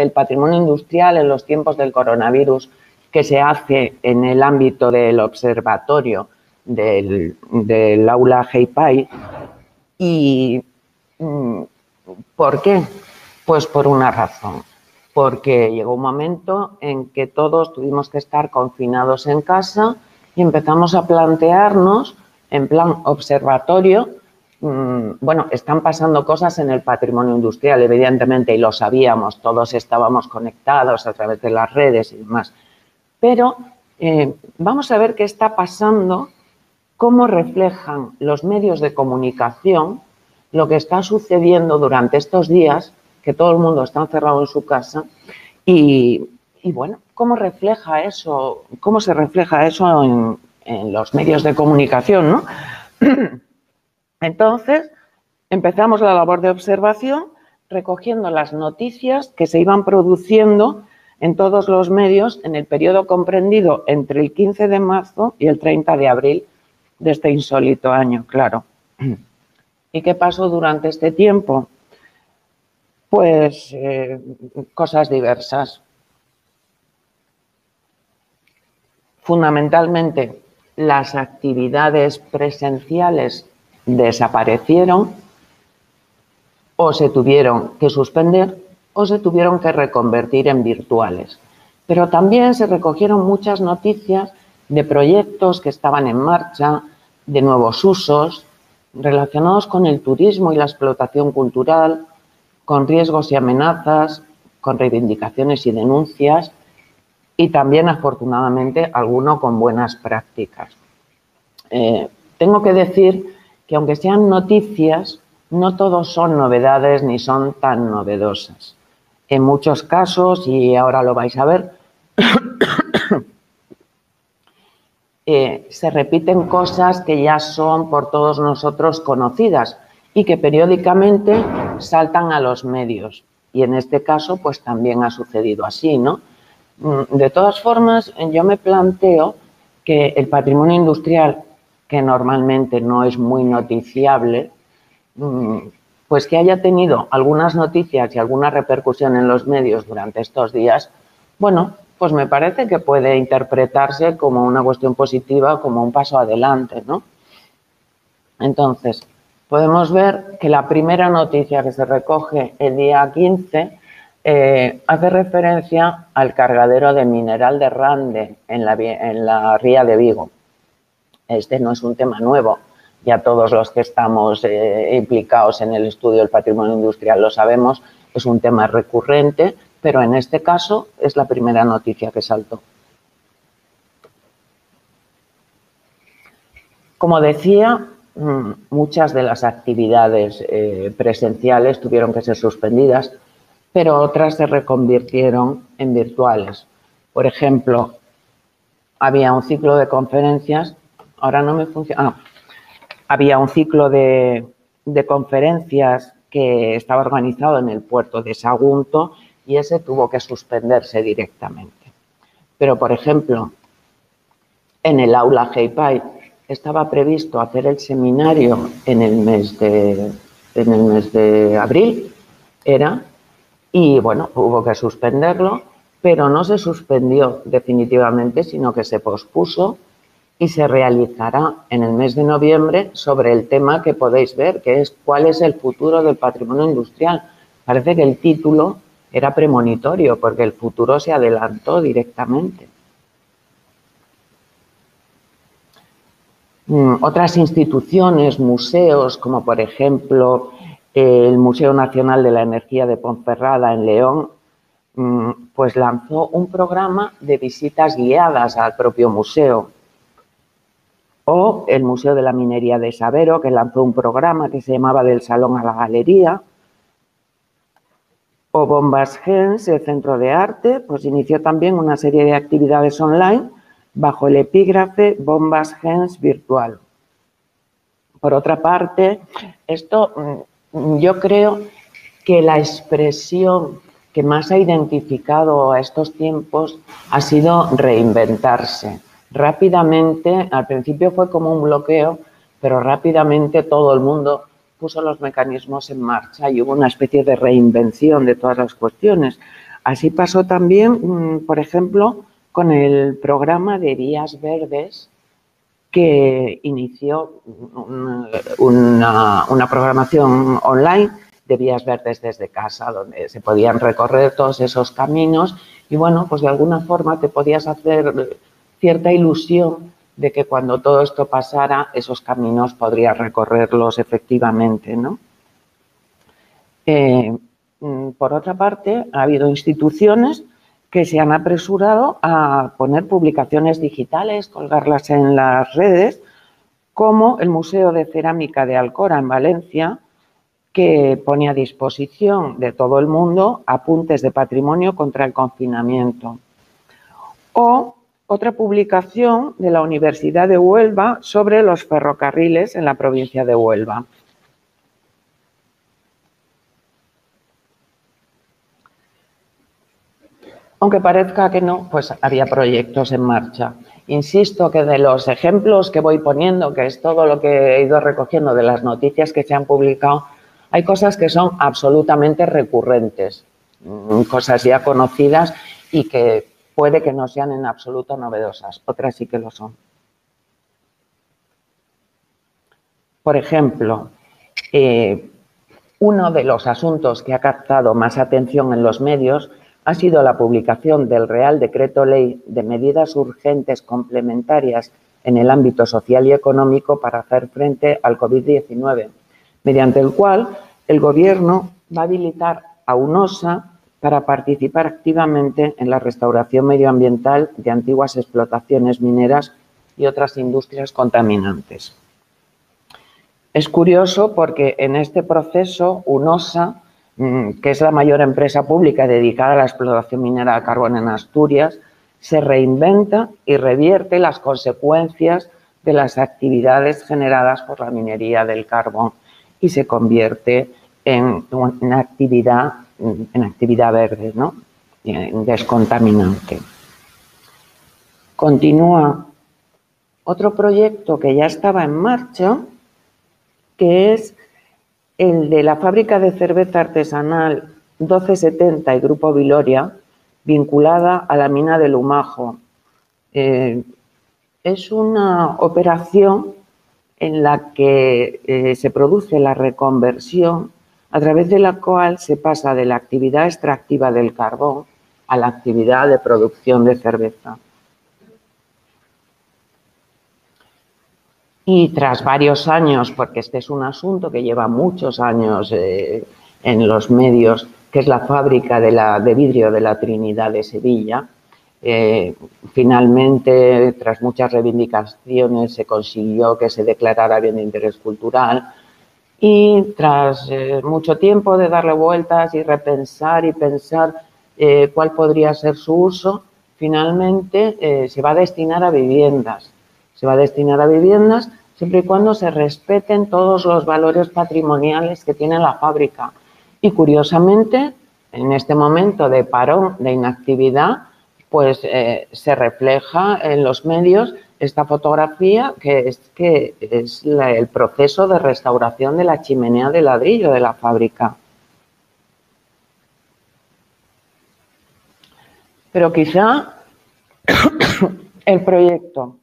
el patrimonio industrial en los tiempos del coronavirus que se hace en el ámbito del observatorio del aula GEIPAI. ¿Y por qué? Pues por una razón. Porque llegó un momento en que todos tuvimos que estar confinados en casa y empezamos a plantearnos, en plan observatorio, bueno, están pasando cosas en el patrimonio industrial, evidentemente, y lo sabíamos, todos estábamos conectados a través de las redes y demás. Pero vamos a ver qué está pasando, cómo reflejan los medios de comunicación lo que está sucediendo durante estos días, que todo el mundo está encerrado en su casa, y bueno, cómo refleja eso, cómo se refleja eso en los medios de comunicación, ¿no? Entonces, empezamos la labor de observación recogiendo las noticias que se iban produciendo en todos los medios en el periodo comprendido entre el 15 de marzo y el 30 de abril de este insólito año, claro. ¿Y qué pasó durante este tiempo? Pues cosas diversas. Fundamentalmente, las actividades presenciales desaparecieron o se tuvieron que suspender o se tuvieron que reconvertir en virtuales. Pero también se recogieron muchas noticias de proyectos que estaban en marcha, de nuevos usos, relacionados con el turismo y la explotación cultural, con riesgos y amenazas, con reivindicaciones y denuncias, y también, afortunadamente, alguno con buenas prácticas. Tengo que decir que, aunque sean noticias, no todos son novedades ni son tan novedosas. En muchos casos, y ahora lo vais a ver, se repiten cosas que ya son por todos nosotros conocidas y que periódicamente saltan a los medios. Y en este caso, pues también ha sucedido así, ¿no? De todas formas, yo me planteo que el patrimonio industrial, que normalmente no es muy noticiable, pues que haya tenido algunas noticias y alguna repercusión en los medios durante estos días, bueno, pues me parece que puede interpretarse como una cuestión positiva, como un paso adelante, ¿no? Entonces, podemos ver que la primera noticia que se recoge el día 15 hace referencia al cargadero de mineral de Rande en la ría de Vigo. Este no es un tema nuevo, ya todos los que estamos implicados en el estudio del patrimonio industrial lo sabemos, es un tema recurrente, pero en este caso es la primera noticia que saltó. Como decía, muchas de las actividades presenciales tuvieron que ser suspendidas, pero otras se reconvirtieron en virtuales. Por ejemplo, había un ciclo de conferencias, ahora no me funciona, había un ciclo de conferencias que estaba organizado en el puerto de Sagunto y ese tuvo que suspenderse directamente. Pero, por ejemplo, en el aula GEIPAI estaba previsto hacer el seminario en el mes de abril, y bueno, hubo que suspenderlo, pero no se suspendió definitivamente, sino que se pospuso y se realizará en el mes de noviembre sobre el tema que podéis ver, que es ¿cuál es el futuro del patrimonio industrial? Parece que el título era premonitorio, porque el futuro se adelantó directamente. Otras instituciones, museos, como por ejemplo el Museo Nacional de la Energía de Ponferrada en León, pues lanzó un programa de visitas guiadas al propio museo. O el Museo de la Minería de Sabero, que lanzó un programa que se llamaba Del Salón a la Galería. O Bombas Gens, el Centro de Arte, pues inició también una serie de actividades online bajo el epígrafe Bombas Gens Virtual. Por otra parte, esto yo creo que la expresión que más ha identificado a estos tiempos ha sido reinventarse. Rápidamente, al principio fue como un bloqueo, pero rápidamente todo el mundo puso los mecanismos en marcha y hubo una especie de reinvención de todas las cuestiones. Así pasó también, por ejemplo, con el programa de Vías Verdes, que inició una programación online de Vías Verdes desde casa, donde se podían recorrer todos esos caminos y, bueno, pues de alguna forma te podías hacer cierta ilusión de que cuando todo esto pasara, esos caminos podrías recorrerlos efectivamente, ¿no? Por otra parte, ha habido instituciones que se han apresurado a poner publicaciones digitales, colgarlas en las redes, como el Museo de Cerámica de Alcora, en Valencia, que pone a disposición de todo el mundo apuntes de patrimonio contra el confinamiento. O otra publicación de la Universidad de Huelva sobre los ferrocarriles en la provincia de Huelva. Aunque parezca que no, pues había proyectos en marcha. Insisto que de los ejemplos que voy poniendo, que es todo lo que he ido recogiendo de las noticias que se han publicado, hay cosas que son absolutamente recurrentes, cosas ya conocidas y que puede que no sean en absoluto novedosas, otras sí que lo son. Por ejemplo, uno de los asuntos que ha captado más atención en los medios ha sido la publicación del Real Decreto Ley de medidas urgentes complementarias en el ámbito social y económico para hacer frente al COVID-19, mediante el cual el Gobierno va a habilitar a UNOSA para participar activamente en la restauración medioambiental de antiguas explotaciones mineras y otras industrias contaminantes. Es curioso porque en este proceso UNOSA, que es la mayor empresa pública dedicada a la explotación minera de carbón en Asturias, se reinventa y revierte las consecuencias de las actividades generadas por la minería del carbón y se convierte en actividad verde, ¿no? En descontaminante. Continúa otro proyecto que ya estaba en marcha, que es el de la fábrica de cerveza artesanal 1270 y Grupo Viloria, vinculada a la mina de Lumajo. Es una operación en la que se produce la reconversión, a través de la cual se pasa de la actividad extractiva del carbón a la actividad de producción de cerveza. Y tras varios años, porque este es un asunto que lleva muchos años en los medios, que es la fábrica de vidrio de la Trinidad de Sevilla, finalmente, tras muchas reivindicaciones, se consiguió que se declarara bien de interés cultural y tras mucho tiempo de darle vueltas y repensar y pensar cuál podría ser su uso, finalmente se va a destinar a viviendas. Se va a destinar a viviendas siempre y cuando se respeten todos los valores patrimoniales que tiene la fábrica. Y curiosamente, en este momento de parón, de inactividad, pues se refleja en los medios esta fotografía que es el proceso de restauración de la chimenea de ladrillo de la fábrica. Pero quizá el proyecto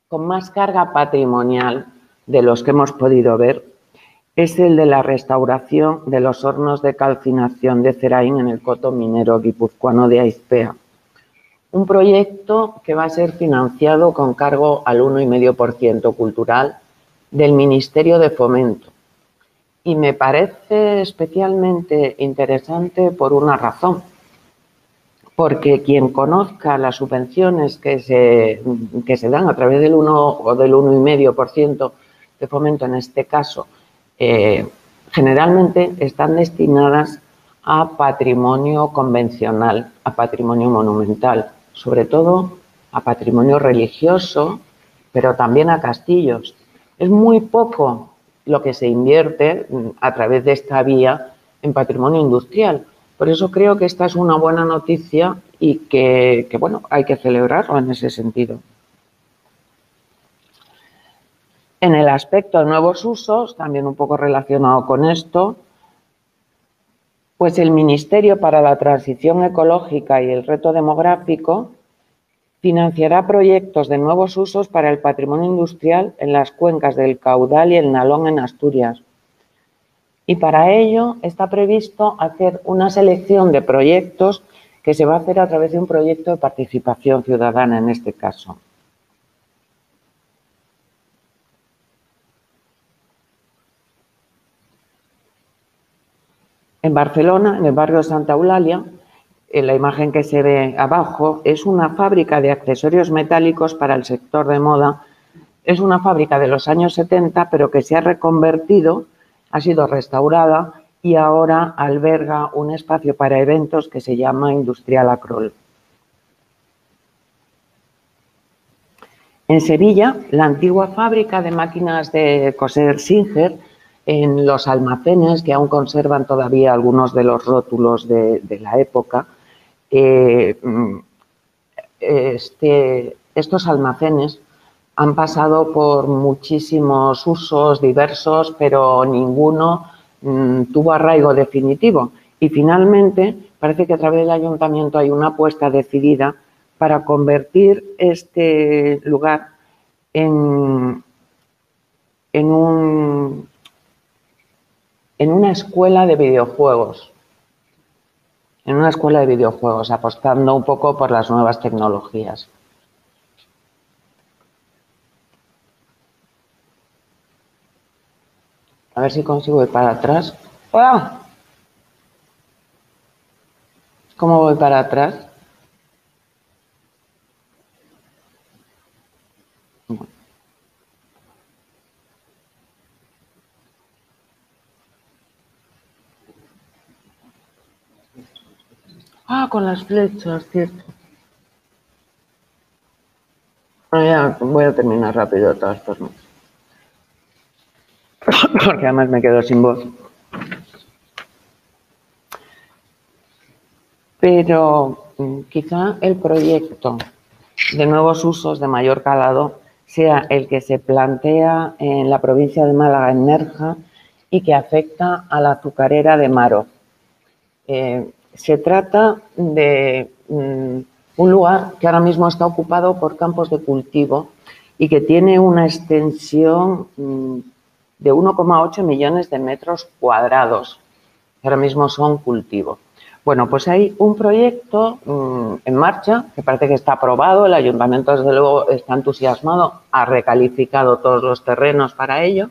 con más carga patrimonial de los que hemos podido ver es el de la restauración de los hornos de calcinación de Ceraín en el coto minero guipuzcoano de Aizpea. Un proyecto que va a ser financiado con cargo al 1,5% cultural del Ministerio de Fomento. Y me parece especialmente interesante por una razón. Porque quien conozca las subvenciones que se dan a través del 1 o del 1,5% de fomento en este caso, generalmente están destinadas a patrimonio convencional, a patrimonio monumental, sobre todo a patrimonio religioso, pero también a castillos. Es muy poco lo que se invierte a través de esta vía en patrimonio industrial. Por eso creo que esta es una buena noticia y que bueno, hay que celebrarlo en ese sentido. En el aspecto de nuevos usos, también un poco relacionado con esto, Pues el Ministerio para la Transición Ecológica y el Reto Demográfico financiará proyectos de nuevos usos para el patrimonio industrial en las cuencas del Caudal y el Nalón en Asturias. Y para ello está previsto hacer una selección de proyectos que se va a hacer a través de un proyecto de participación ciudadana en este caso. En Barcelona, en el barrio de Santa Eulalia, en la imagen que se ve abajo, es una fábrica de accesorios metálicos para el sector de moda. Es una fábrica de los años 70, pero que se ha reconvertido, ha sido restaurada y ahora alberga un espacio para eventos que se llama Industrial Acrol. En Sevilla, la antigua fábrica de máquinas de coser Singer, en los almacenes que aún conservan todavía algunos de los rótulos de la época, estos almacenes han pasado por muchísimos usos diversos, pero ninguno tuvo arraigo definitivo. Y finalmente, parece que a través del ayuntamiento hay una apuesta decidida para convertir este lugar en una escuela de videojuegos. En una escuela de videojuegos, apostando un poco por las nuevas tecnologías. A ver si consigo ir para atrás. ¡Hola! ¿Cómo voy para atrás? Ah, con las flechas, cierto. Bueno, ya voy a terminar rápido de todas formas. Porque además me quedo sin voz. Pero quizá el proyecto de nuevos usos de mayor calado sea el que se plantea en la provincia de Málaga, en Nerja, y que afecta a la azucarera de Maro. Se trata de un lugar que ahora mismo está ocupado por campos de cultivo y que tiene una extensión de 1,8 millones de metros cuadrados, que ahora mismo son cultivo. Bueno, pues hay un proyecto en marcha que parece que está aprobado. El ayuntamiento, desde luego, está entusiasmado, ha recalificado todos los terrenos para ello.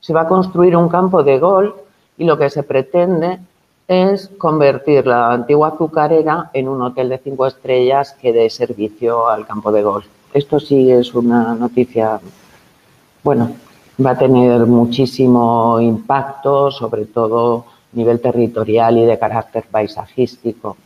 Se va a construir un campo de golf y lo que se pretende es convertir la antigua azucarera en un hotel de 5 estrellas que dé servicio al campo de golf. Esto sí es una noticia, bueno, va a tener muchísimo impacto, sobre todo a nivel territorial y de carácter paisajístico.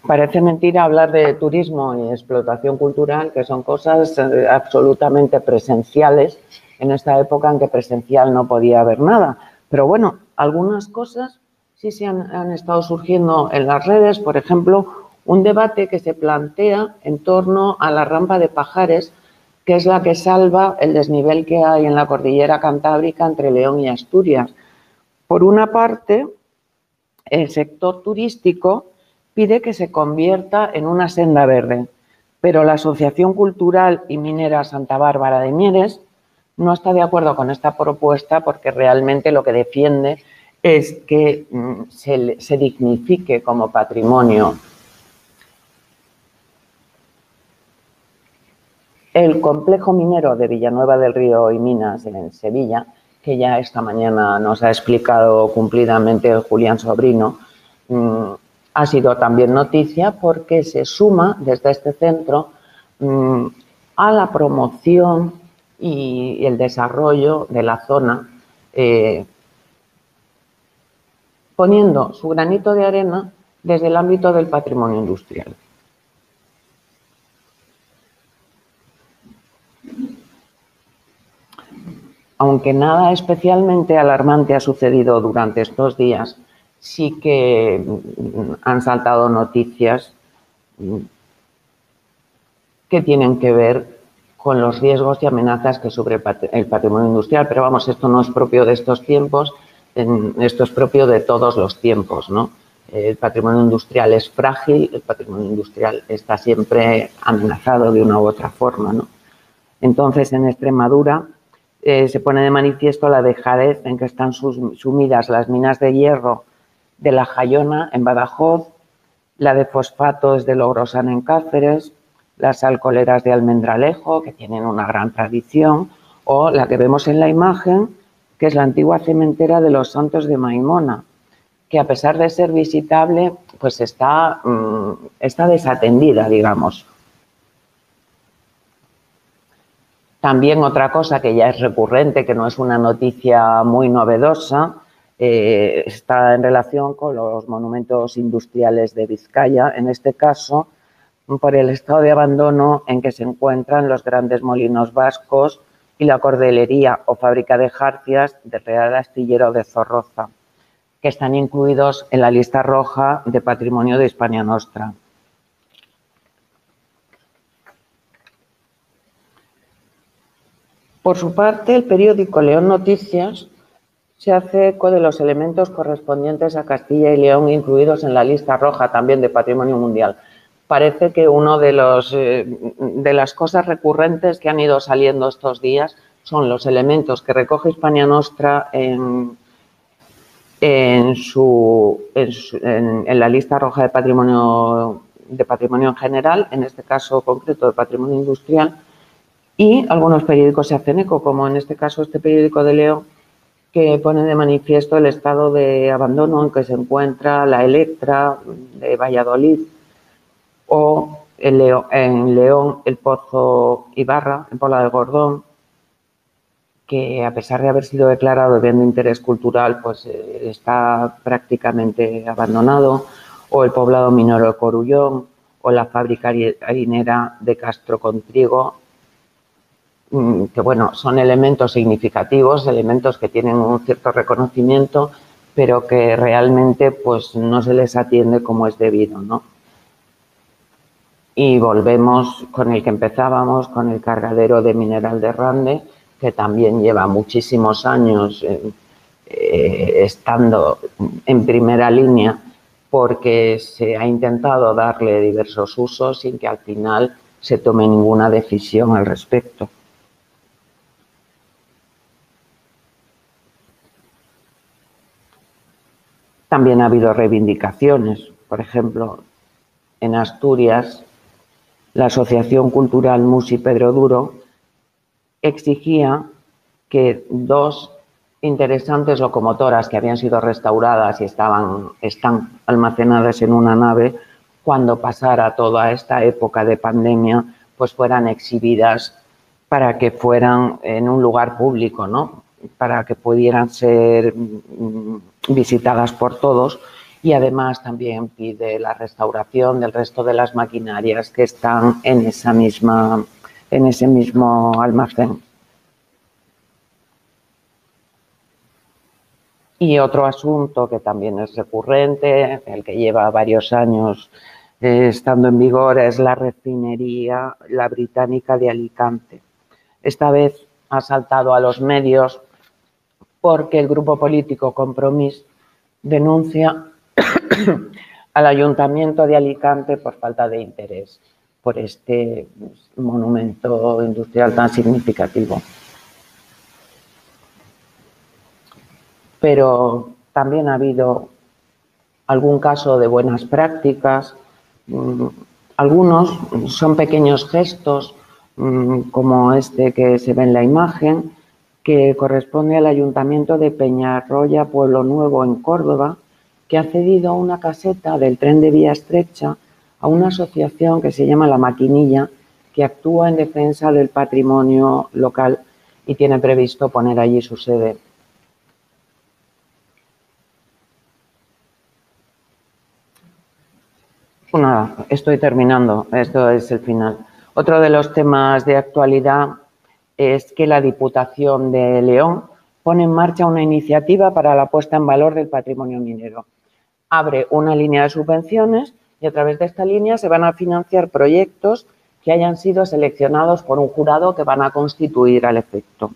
Parece mentira hablar de turismo y explotación cultural, que son cosas absolutamente presenciales en esta época en que presencial no podía haber nada. Pero bueno, algunas cosas sí se han estado surgiendo en las redes. Por ejemplo, un debate que se plantea en torno a la rampa de Pajares, que es la que salva el desnivel que hay en la cordillera cantábrica entre León y Asturias. Por una parte, el sector turístico pide que se convierta en una senda verde, pero la Asociación Cultural y Minera Santa Bárbara de Mieres no está de acuerdo con esta propuesta porque realmente lo que defiende es que se dignifique como patrimonio el complejo minero de Villanueva del Río y Minas en Sevilla, que ya esta mañana nos ha explicado cumplidamente Julián Sobrino, ha sido también noticia porque se suma desde este centro a la promoción y el desarrollo de la zona, poniendo su granito de arena desde el ámbito del patrimonio industrial. Aunque nada especialmente alarmante ha sucedido durante estos días, sí que han saltado noticias que tienen que ver con los riesgos y amenazas que sufre el patrimonio industrial. Pero vamos, esto no es propio de estos tiempos, esto es propio de todos los tiempos, ¿no? El patrimonio industrial es frágil, el patrimonio industrial está siempre amenazado de una u otra forma, ¿no? Entonces, en Extremadura se pone de manifiesto la dejadez en que están sumidas las minas de hierro de La Jayona, en Badajoz, la de fosfatos de Logrosán, en Cáceres, las alcoholeras de Almendralejo, que tienen una gran tradición, o la que vemos en la imagen, que es la antigua cementera de los Santos de Maimona, que a pesar de ser visitable, pues está desatendida, digamos. También otra cosa que ya es recurrente, que no es una noticia muy novedosa, está en relación con los monumentos industriales de Vizcaya, en este caso por el estado de abandono en que se encuentran los grandes molinos vascos y la cordelería o fábrica de jarcias del Real Astillero de Zorroza, que están incluidos en la lista roja de Patrimonio de Hispania Nostra. Por su parte, el periódico León Noticias se hace eco de los elementos correspondientes a Castilla y León incluidos en la lista roja también de Patrimonio Mundial. Parece que una de las cosas recurrentes que han ido saliendo estos días son los elementos que recoge Hispania Nostra en la lista roja de patrimonio en general, en este caso concreto de patrimonio industrial, y algunos periódicos se hacen eco, como en este caso este periódico de León, que pone de manifiesto el estado de abandono en que se encuentra la Electra de Valladolid, o en León el Pozo Ibarra, en Pola de Gordón, que a pesar de haber sido declarado bien de interés cultural, pues está prácticamente abandonado, o el poblado minero de Corullón, o la fábrica harinera de Castro con Trigo, que bueno, son elementos significativos, elementos que tienen un cierto reconocimiento, pero que realmente pues no se les atiende como es debido, ¿no? Y volvemos con el que empezábamos, con el cargadero de Mineral de Rande, que también lleva muchísimos años estando en primera línea, porque se ha intentado darle diversos usos sin que al final se tome ninguna decisión al respecto. También ha habido reivindicaciones. Por ejemplo, en Asturias, la Asociación Cultural Musi Pedro Duro exigía que dos interesantes locomotoras que habían sido restauradas y están almacenadas en una nave, cuando pasara toda esta época de pandemia, pues fueran exhibidas para que fueran en un lugar público, ¿no? Para que pudieran ser visitadas por todos, y además también pide la restauración del resto de las maquinarias que están en ese mismo almacén. Y otro asunto que también es recurrente, el que lleva varios años estando en vigor, es la refinería, la británica de Alicante. Esta vez ha saltado a los medios porque el grupo político Compromís denuncia al Ayuntamiento de Alicante por falta de interés por este monumento industrial tan significativo. Pero también ha habido algún caso de buenas prácticas. Algunos son pequeños gestos, como este que se ve en la imagen, que corresponde al Ayuntamiento de Peñarroya, Pueblo Nuevo, en Córdoba, que ha cedido una caseta del tren de vía estrecha a una asociación que se llama La Maquinilla, que actúa en defensa del patrimonio local y tiene previsto poner allí su sede. Nada, estoy terminando, esto es el final. Otro de los temas de actualidad es que la Diputación de León pone en marcha una iniciativa para la puesta en valor del patrimonio minero. Abre una línea de subvenciones y a través de esta línea se van a financiar proyectos que hayan sido seleccionados por un jurado que van a constituir al efecto.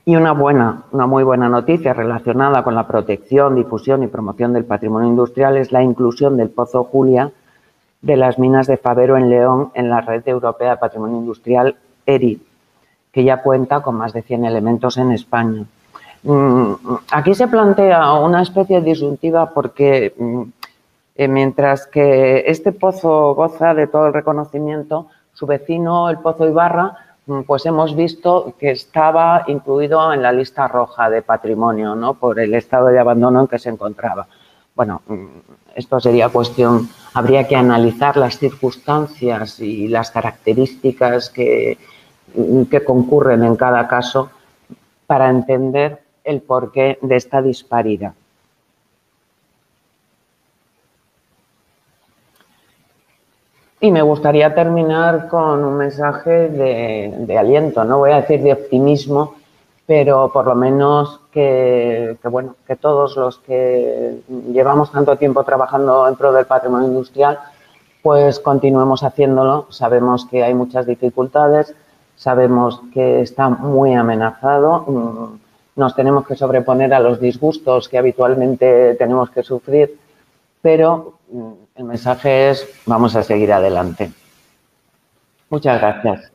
Y una muy buena noticia relacionada con la protección, difusión y promoción del patrimonio industrial es la inclusión del Pozo Julia de las minas de Fabero en León en la Red Europea de Patrimonio Industrial ERI, que ya cuenta con más de 100 elementos en España. Aquí se plantea una especie de disyuntiva porque mientras que este pozo goza de todo el reconocimiento, su vecino, el Pozo Ibarra, pues hemos visto que estaba incluido en la lista roja de patrimonio, ¿no?, por el estado de abandono en que se encontraba. Bueno, esto sería cuestión, habría que analizar las circunstancias y las características que concurren en cada caso para entender el porqué de esta disparidad. Y me gustaría terminar con un mensaje de aliento, no voy a decir de optimismo, pero por lo menos que todos los que llevamos tanto tiempo trabajando en pro del patrimonio industrial, pues continuemos haciéndolo. Sabemos que hay muchas dificultades, sabemos que está muy amenazado, nos tenemos que sobreponer a los disgustos que habitualmente tenemos que sufrir, pero el mensaje es: vamos a seguir adelante. Muchas gracias.